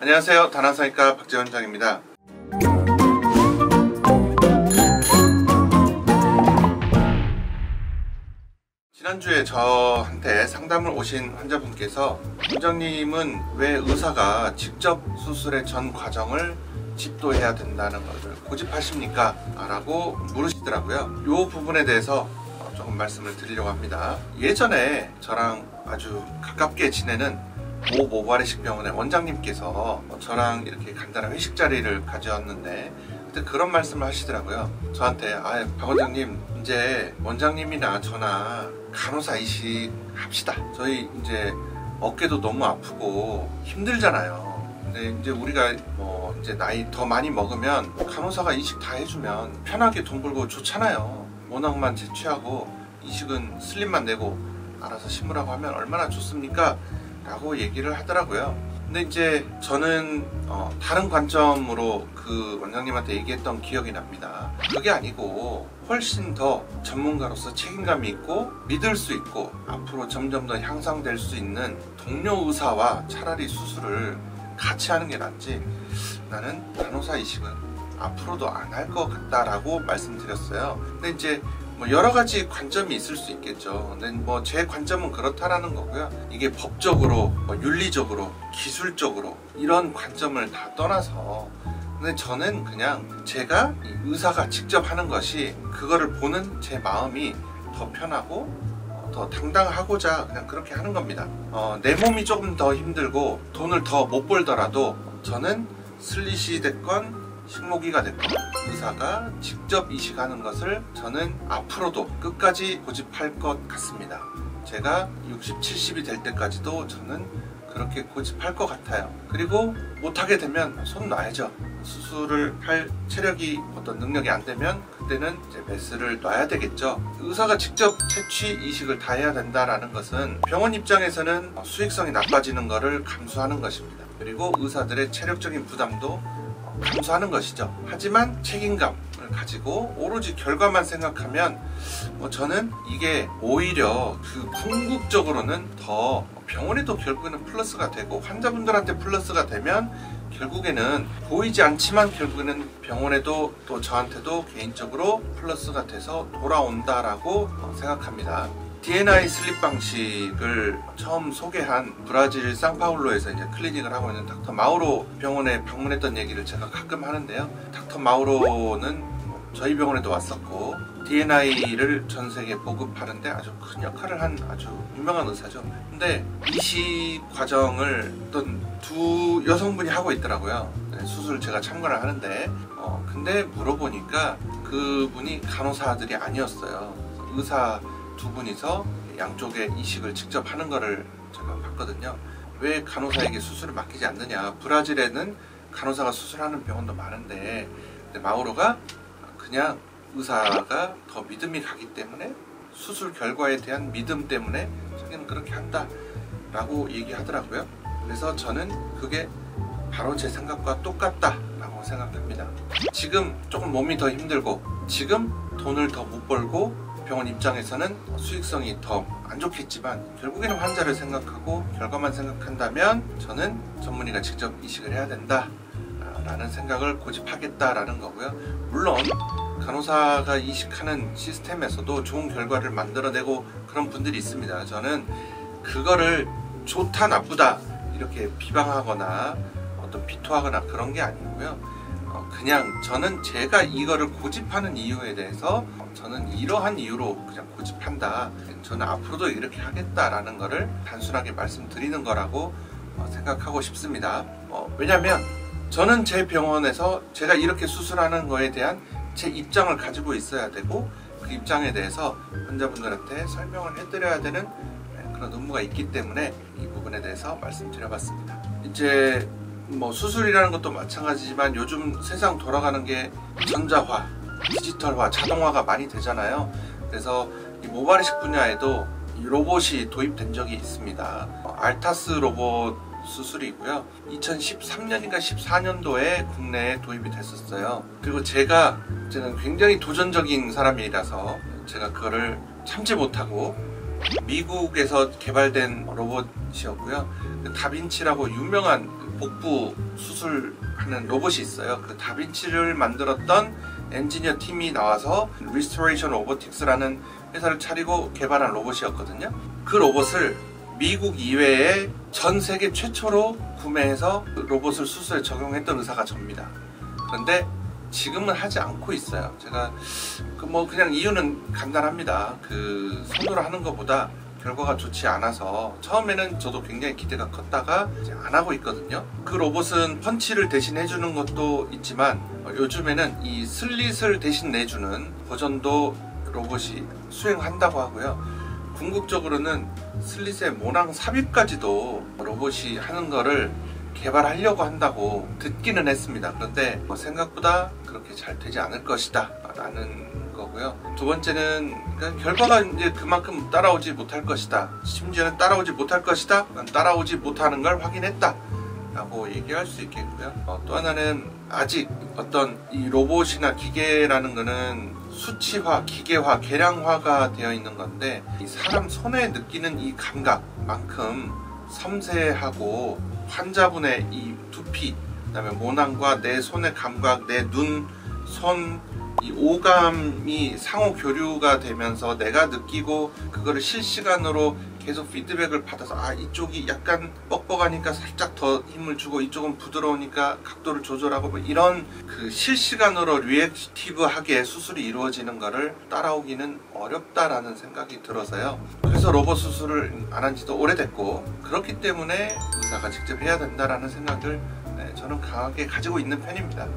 안녕하세요. 다나성형외과 박재원장입니다. 지난주에 저한테 상담을 오신 환자분께서 원장님은 왜 의사가 직접 수술의 전 과정을 집도해야 된다는 것을 고집하십니까? 라고 물으시더라고요. 이 부분에 대해서 조금 말씀을 드리려고 합니다. 예전에 저랑 아주 가깝게 지내는 모 모발이식 병원의 원장님께서 저랑 이렇게 간단한 회식 자리를 가졌는데 그때 그런 말씀을 하시더라고요. 저한테 박 원장님, 이제 원장님이나 저나 간호사 이식 합시다. 저희 이제 어깨도 너무 아프고 힘들잖아요. 근데 이제 우리가 이제 나이 더 많이 먹으면 간호사가 이식 다 해주면 편하게 돈 벌고 좋잖아요. 워낙만 제취하고 이식은 슬립만 내고 알아서 심으라고 하면 얼마나 좋습니까? 라고 얘기를 하더라고요. 근데 이제 저는 다른 관점으로 그 원장님한테 얘기했던 기억이 납니다. 그게 아니고 훨씬 더 전문가로서 책임감이 있고 믿을 수 있고 앞으로 점점 더 향상될 수 있는 동료 의사와 차라리 수술을 같이 하는 게 낫지, 나는 간호사 이식은 앞으로도 안 할 것 같다라고 말씀드렸어요. 근데 이제 여러 가지 관점이 있을 수 있겠죠. 근데 제 관점은 그렇다라는 거고요. 이게 법적으로, 윤리적으로, 기술적으로 이런 관점을 다 떠나서, 근데 저는 그냥 제가 의사가 직접 하는 것이, 그거를 보는 제 마음이 더 편하고 더 당당하고자 그냥 그렇게 하는 겁니다. 내 몸이 조금 더 힘들고 돈을 더 못 벌더라도 저는 슬릿이 됐건 식모기가 됐건 의사가 직접 이식하는 것을 저는 앞으로도 끝까지 고집할 것 같습니다. 제가 60, 70이 될 때까지도 저는 그렇게 고집할 것 같아요. 그리고 못하게 되면 손 놔야죠. 수술을 할 체력이 어떤 능력이 안 되면 그때는 이제 메스를 놔야 되겠죠. 의사가 직접 채취 이식을 다 해야 된다라는 것은 병원 입장에서는 수익성이 나빠지는 것을 감수하는 것입니다. 그리고 의사들의 체력적인 부담도 감수하는 것이죠. 하지만 책임감을 가지고 오로지 결과만 생각하면 저는 이게 오히려 그 궁극적으로는 더 병원에도 결국에는 플러스가 되고 환자분들한테 플러스가 되면 결국에는 보이지 않지만 결국에는 병원에도 또 저한테도 개인적으로 플러스가 돼서 돌아온다라고 생각합니다. DNI 슬립 방식을 처음 소개한 브라질 상파울로에서 이제 클리닉을 하고 있는 닥터 마우로 병원에 방문했던 얘기를 제가 가끔 하는데요. 닥터 마우로는 저희 병원에도 왔었고 DNI를 전 세계에 보급하는데 아주 큰 역할을 한 아주 유명한 의사죠. 근데 이식 과정을 어떤 두 여성분이 하고 있더라고요. 수술 제가 참관을 하는데 근데 물어보니까 그분이 간호사들이 아니었어요. 의사 두 분이서 양쪽에 이식을 직접 하는 거를 제가 봤거든요. 왜 간호사에게 수술을 맡기지 않느냐. 브라질에는 간호사가 수술하는 병원도 많은데, 근데 마우로가 그냥 의사가 더 믿음이 가기 때문에, 수술 결과에 대한 믿음 때문에 자기는 그렇게 한다 라고 얘기하더라고요. 그래서 저는 그게 바로 제 생각과 똑같다 라고 생각합니다. 지금 조금 몸이 더 힘들고 지금 돈을 더 못 벌고 병원 입장에서는 수익성이 더 안 좋겠지만 결국에는 환자를 생각하고 결과만 생각한다면 저는 전문의가 직접 이식을 해야 된다 라는 생각을 고집하겠다라는 거고요. 물론 간호사가 이식하는 시스템에서도 좋은 결과를 만들어내고 그런 분들이 있습니다. 저는 그거를 좋다 나쁘다 이렇게 비방하거나 어떤 비토하거나 그런 게 아니고요. 그냥 저는 제가 이거를 고집하는 이유에 대해서 저는 이러한 이유로 그냥 고집한다, 저는 앞으로도 이렇게 하겠다라는 거를 단순하게 말씀드리는 거라고 생각하고 싶습니다. 왜냐면 저는 제 병원에서 제가 이렇게 수술하는 거에 대한 제 입장을 가지고 있어야 되고 그 입장에 대해서 환자분들한테 설명을 해드려야 되는 그런 의무가 있기 때문에 이 부분에 대해서 말씀드려봤습니다. 이제 수술이라는 것도 마찬가지지만 요즘 세상 돌아가는 게 전자화, 디지털화, 자동화가 많이 되잖아요. 그래서 이 모발이식 분야에도 이 로봇이 도입된 적이 있습니다. 알타스 로봇 수술이고요. 2013년인가 14년도에 국내에 도입이 됐었어요. 그리고 저는 굉장히 도전적인 사람이라서 제가 그거를 참지 못하고 미국에서 개발된 로봇이었고요. 다빈치라고 유명한 복부 수술하는 로봇이 있어요. 그 다빈치를 만들었던 엔지니어 팀이 나와서 Restoration Robotics라는 회사를 차리고 개발한 로봇이었거든요. 그 로봇을 미국 이외에 전 세계 최초로 구매해서 로봇을 수술에 적용했던 의사가 접니다. 그런데 지금은 하지 않고 있어요. 제가 그냥 이유는 간단합니다. 그 손으로 하는 것보다 결과가 좋지 않아서 처음에는 저도 굉장히 기대가 컸다가 이제 안 하고 있거든요. 그 로봇은 펀치를 대신 해주는 것도 있지만 요즘에는 이 슬릿을 대신 내주는 버전도 로봇이 수행한다고 하고요. 궁극적으로는 슬릿의 모낭 삽입까지도 로봇이 하는 거를 개발하려고 한다고 듣기는 했습니다. 그런데 생각보다 그렇게 잘 되지 않을 것이다 라는 거고요. 두 번째는 결과가 이제 그만큼 따라오지 못할 것이다. 심지어는 따라오지 못할 것이다. 따라오지 못하는 걸 확인했다 라고 얘기할 수 있겠고요. 또 하나는 아직 어떤 이 로봇이나 기계라는 거는 수치화, 기계화, 계량화가 되어 있는 건데 이 사람 손에 느끼는 이 감각만큼 섬세하고 환자분의 이 두피, 그다음에 모낭과 내 손의 감각, 내 눈, 손, 이 오감이 상호 교류가 되면서 내가 느끼고 그거를 실시간으로 계속 피드백을 받아서 이쪽이 약간 뻑뻑하니까 살짝 더 힘을 주고 이쪽은 부드러우니까 각도를 조절하고 뭐 이런 그 실시간으로 리액티브하게 수술이 이루어지는 거를 따라오기는 어렵다라는 생각이 들어서요. 그래서 로봇 수술을 안 한 지도 오래됐고 그렇기 때문에 의사가 직접 해야 된다라는 생각을 저는 강하게 가지고 있는 편입니다.